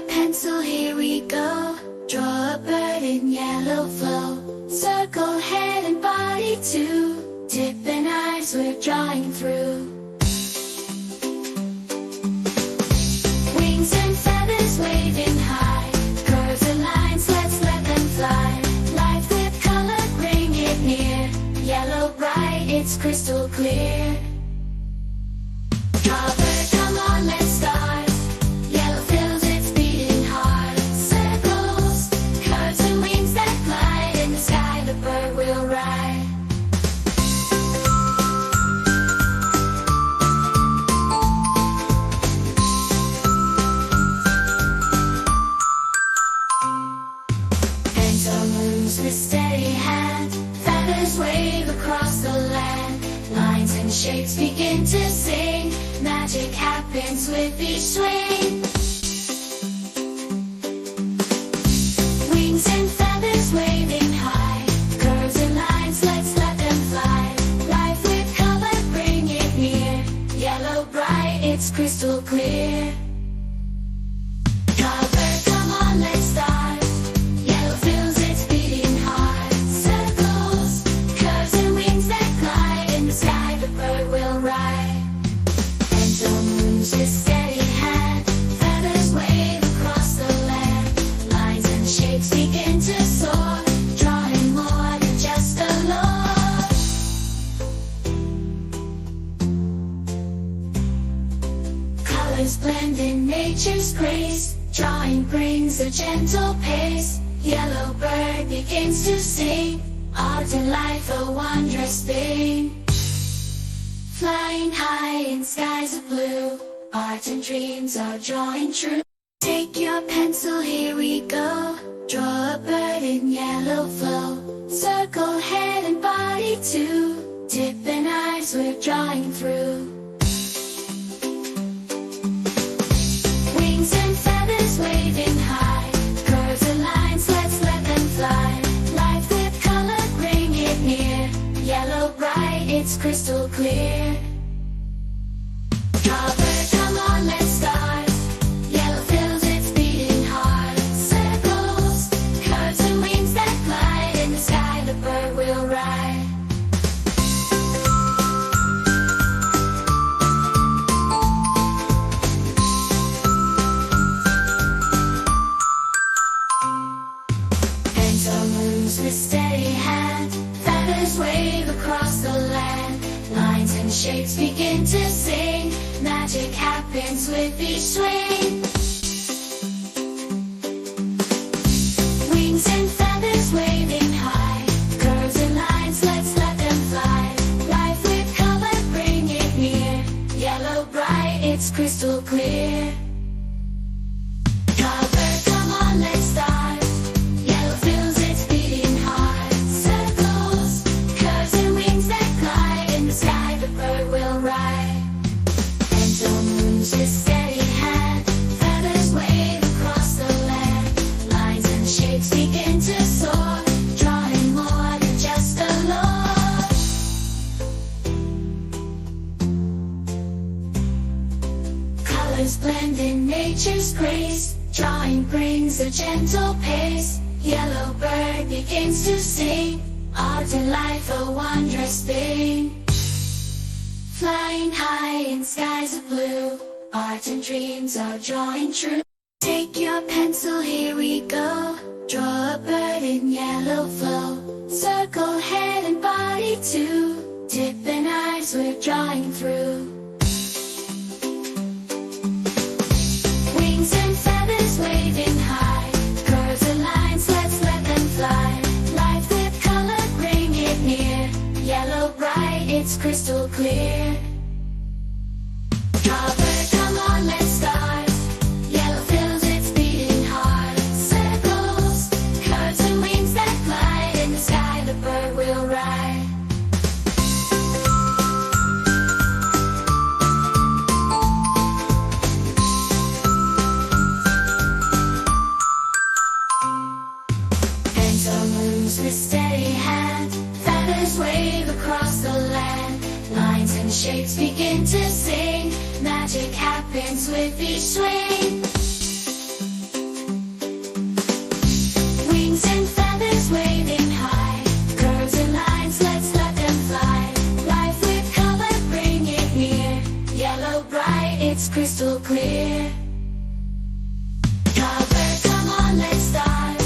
pencil, here we go. Draw a bird in yellow flow. Circle head and body too. Tip and eyes we're drawing through. Wings and feathers waving high. Curves and lines, let's let them fly. Life with color, bring it near. Yellow bright, it's crystal clear. Draw a bird, come on, let's start. Yellow fills, it's beating hard. Circles, curves and wings that glide. In the sky the bird will ride. Pencil moves with steady hand. Feathers wave across the land. Lines and shapes begin to sing. Magic happens with each swing. Wings and feathers waving high. Curves and lines, let's let them fly. Life with color, bring it near. Yellow bright, it's crystal clear. Draw a bird, come on, let's start. Yellow fills, it's beating hard. Circles, curves and wings that glide. In the sky the bird will ride. Pencil moves with steady hand. Feathers wave across the land. Lines and shapes begin to soar. Drawing more than just a lure. Colors blend in nature's grace. Drawing brings a gentle pace. Yellow bird begins to sing. Art and life, a wondrous thing. Flying high in skies of blue. Art and dreams are drawing true. Take your pencil, here we go. Draw a bird in yellow flow. Circle head and body too. Tip and eyes we're drawing through. Wings and feathers waving high. Curves and lines, let's let them fly. Life with color, bring it near. Yellow bright, it's crystal clear. Draw a bird, come on, let's start. Yellow fills, it's beating hard. Circles, curves and wings that glide. In the sky the bird will ride. Pencil moves with steady hand. Feathers wave across the land. Lines and shapes begin to sing. Magic happens with each swing. Wings and feathers waving high. Curves and lines, let's let them fly. Life with color, bring it near. Yellow bright, it's crystal clear. Draw a bird, come on, let's start. Yellow fills, it's beating hard. Circles, curves and wings that glide. In the sky the bird will ride. Pencil moves with steady hand. Feathers wave across the land. Lines and shapes begin to soar. Drawing more than just a lure. Colors blend in nature's grace. Drawing brings a gentle pace. Yellow bird begins to sing. Art and life, a wondrous thing. Flying high in skies of blue. Art and dreams are drawing true. Take your pencil, here we go. Draw a bird in yellow flow. Circle head and body too. Tip and eyes we're drawing through. Wings and feathers waving high. Curves and lines, let's let them fly. Life with color, bring it near. Yellow bright, it's crystal clear. Draw a bird, come on, let's start. Yellow fills, it's beating hard. Circles, curves and wings that glide. In the sky the bird will ride. Pencil moves with steady hand. Feathers wave across the land. Lines and shapes begin to sing. Magic happens with each swing. crystal clear. Cowbird, come on, let's start.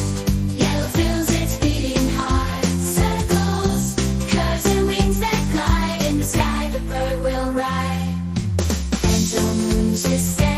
Yellow feels its beating heart. Circles, curves and wings that glide. In the sky the bird will ride. Gentle moons just stay.